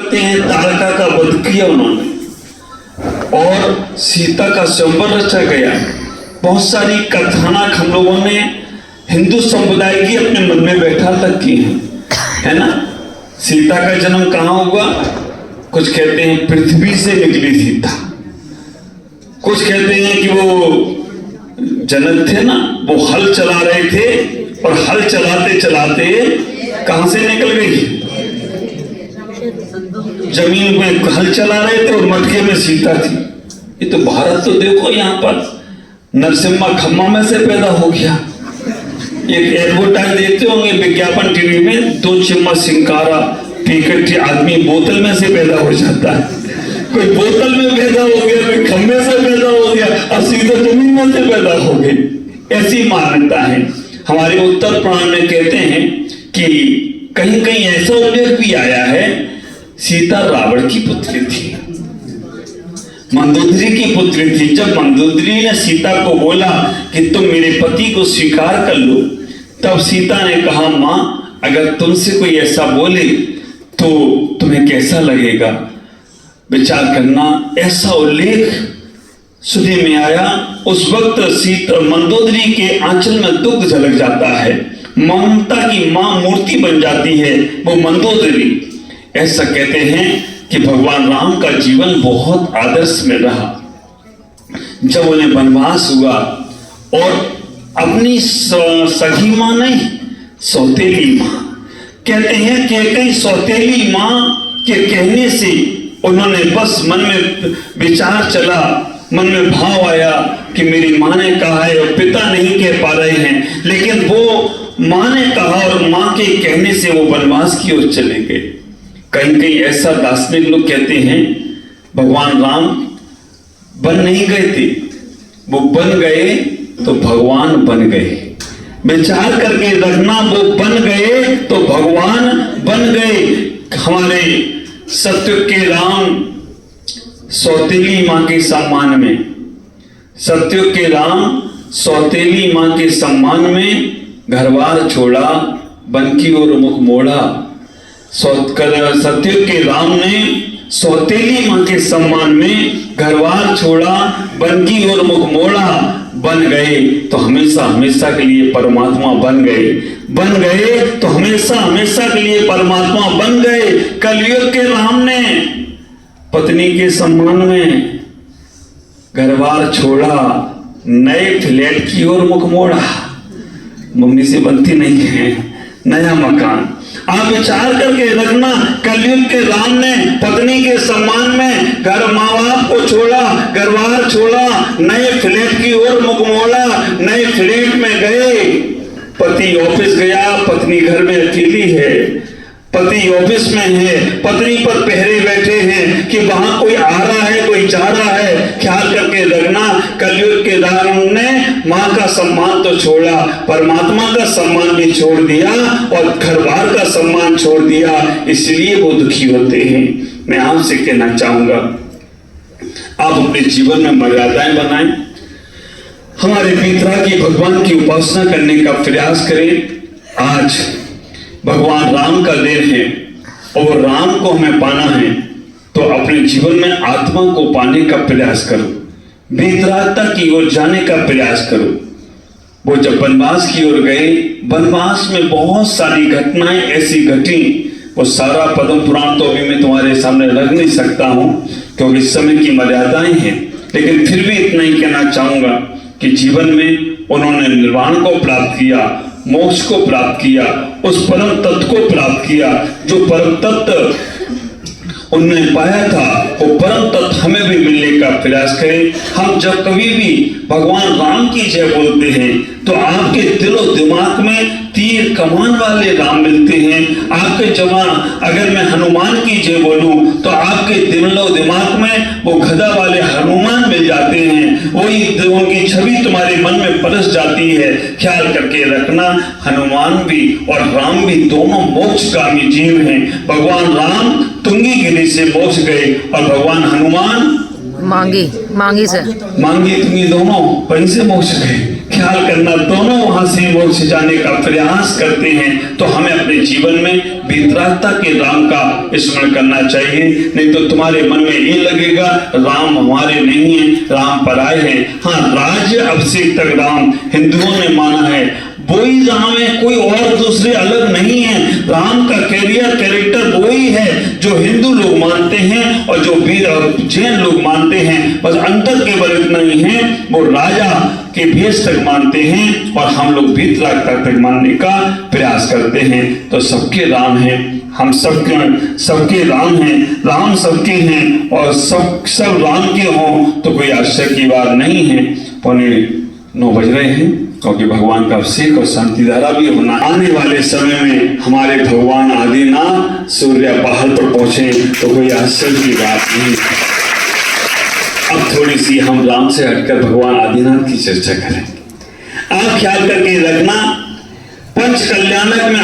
कहते हैं तारका का वध किया उन्होंने और सीता का स्वयंवर रचा गया। बहुत सारी कथानक हम लोगों ने हिंदू समुदाय की अपने मन में बैठा तक की है ना। सीता का जन्म कहाँ हुआ? कुछ कहते हैं पृथ्वी से निकली सीता, कुछ कहते हैं कि वो जनक थे ना, वो हल चला रहे थे और हल चलाते चलाते कहां से निकल गई? जमीन में हल चला रहे थे और मटके में सीता थी। ये तो भारत तो देखो, यहाँ पर नरसिम्हा खम्मा में से पैदा हो गया। एक एडवर्टाइज देखते होंगे विज्ञापन टीवी में, 2 चम्मच सिंकारा पीकर के आदमी बोतल में से पैदा हो जाता है। कोई बोतल में पैदा हो गया, कोई खम्भे से पैदा हो गया और सीधे जमीन में से पैदा हो गई। ऐसी मान्यता है। हमारे उत्तर पुराण में कहते हैं कि कहीं कहीं ऐसा उल्लेख भी आया है, सीता रावण की पुत्री थी, मंदोदरी की पुत्री थी। जब मंदोदरी ने सीता को बोला कि तुम मेरे पति को स्वीकार कर लो, तब सीता ने कहा, मां अगर तुमसे कोई ऐसा बोले तो तुम्हें कैसा लगेगा? विचार करना। ऐसा उल्लेख सुनने में आया। उस वक्त सीता मंदोदरी के आंचल में दुग्ध झलक जाता है, ममता की मां मूर्ति बन जाती है वो मंदोदरी। ऐसा कहते हैं कि भगवान राम का जीवन बहुत आदर्श में रहा। जब उन्हें वनवास हुआ और अपनी सगी मां नहीं, सौतेली मां, कहते हैं कि कई सौतेली मां के कहने से उन्होंने बस मन में विचार चला, मन में भाव आया कि मेरी मां ने कहा है और पिता नहीं कह पा रहे हैं, लेकिन वो मां ने कहा और मां के कहने से वो वनवास की ओर चले गए। कहीं कहीं ऐसा दार्शनिक लोग कहते हैं भगवान राम बन नहीं गए थे, वो बन गए तो भगवान बन गए। विचार करके रखना, वो बन गए तो भगवान बन गए। हमारे सत्य के राम सौतेली मां के सम्मान में, सत्य के राम सौतेली मां के सम्मान में घरबार छोड़ा, वन की ओर मुख मोड़ा। सत्य के राम ने सौतेली मां के सम्मान में घरबार छोड़ा, वन की ओर मुख मोड़ा। बन गए तो हमेशा हमेशा के लिए परमात्मा बन गए, बन गए तो हमेशा हमेशा के लिए परमात्मा बन गए। कलयुग के राम ने पत्नी के सम्मान में घरबार छोड़ा, नए फ्लैट की ओर मुख मोड़ा। मम्मी से बनती नहीं है, नया मकान। आप विचार करके रखना, कलयुग के राम ने पत्नी के सम्मान में घर माँ बाप को छोड़ा, घरबार छोड़ा, नए फ्लैट की ओर मुख मोड़ा। नए फ्लैट में गए, पति ऑफिस गया, पत्नी घर में अकेली है। पति ऑफिस में है, पत्नी पर पहरे बैठे हैं कि वहां कोई आ रहा है, कोई जा रहा है। ख्याल करके रखना, कलयुग के राम ने मां का सम्मान तो छोड़ा, परमात्मा का सम्मान भी छोड़ दिया और घरबार का सम्मान छोड़ दिया, इसलिए वो दुखी होते हैं। मैं आपसे कहना चाहूंगा, आप अपने जीवन में मर्यादाएं बनाएं, हमारे पितरागी भगवान की उपासना करने का प्रयास करें। आज भगवान राम का दिन है और राम को हमें पाना है, तो अपने जीवन में आत्मा को पाने का प्रयास करो, वितरागता की ओर जाने का प्रयास करो। वो जब वनवास की ओर गए, वनवास में बहुत सारी घटनाएं ऐसी घटी, वो सारा पद्म पुराण तो अभी मैं तुम्हारे सामने रख नहीं सकता हूं क्योंकि समय की मर्यादाएं हैं, लेकिन फिर भी इतना ही कहना चाहूंगा कि जीवन में उन्होंने निर्वाण को प्राप्त किया, मोक्ष को प्राप्त किया, उस परम तत्व को प्राप्त किया। जो परम तत्व उन्होंने पाया था, वो परम तत्व हमें भी मिलने का प्रयास करें। हम जब कभी भी भगवान राम की जय बोलते हैं तो आपके दिलो दिमाग में तीर कमान वाले राम मिलते हैं। आपके जवान, अगर मैं हनुमान की जय बोलूं तो आपके दिलो दिमाग में वो गदा वाले हनुमान मिल जाते हैं, वही उनकी छवि तुम्हारे मन में बरस जाती है। ख्याल करके रखना, हनुमान भी और राम भी दोनों मोक्षगामी जीव हैं। भगवान राम तुंगी गिरी से मोक्ष गए और भगवान हनुमान मांगी तुंगी दोनों वहीं से मोक्ष गए। ख्याल करना, दोनों वहां से मोक्ष जाने का प्रयास करते हैं, तो हमें अपने जीवन में वीतरागता के राम का स्मरण करना चाहिए। नहीं तो तुम्हारे मन में ये लगेगा राम हमारे नहीं है, राम पराये हैं। हाँ, राज्य अभिषेक तक राम हिंदुओं ने माना है, वही राम है, कोई और दूसरे अलग नहीं है। राम का कैरेक्टर वही है जो हिंदू लोग मानते हैं और जो जैन लोग मानते हैं। बस अंतर केवल इतना ही है, वो राजा के भेष तक मानते हैं और हम लोग वीतरागता तक मानने का प्रयास करते हैं। तो सबके राम हैं, हम सबके राम हैं, राम सबके हैं और सब राम के हों तो कोई आश्चर्य की बात नहीं है। 9:15 बज रहे हैं, क्योंकि भगवान का अभिषेक और शांति धारा भी होना। आने वाले समय में हमारे भगवान आदिनाथ सूर्य पहाड़ पर पहुंचे तो कोई आश्चर्य की बात नहीं। अब थोड़ी सी हम राम से हटकर भगवान आदिनाथ की चर्चा करें। आप ख्याल करके रखना, पंच कल्याणक में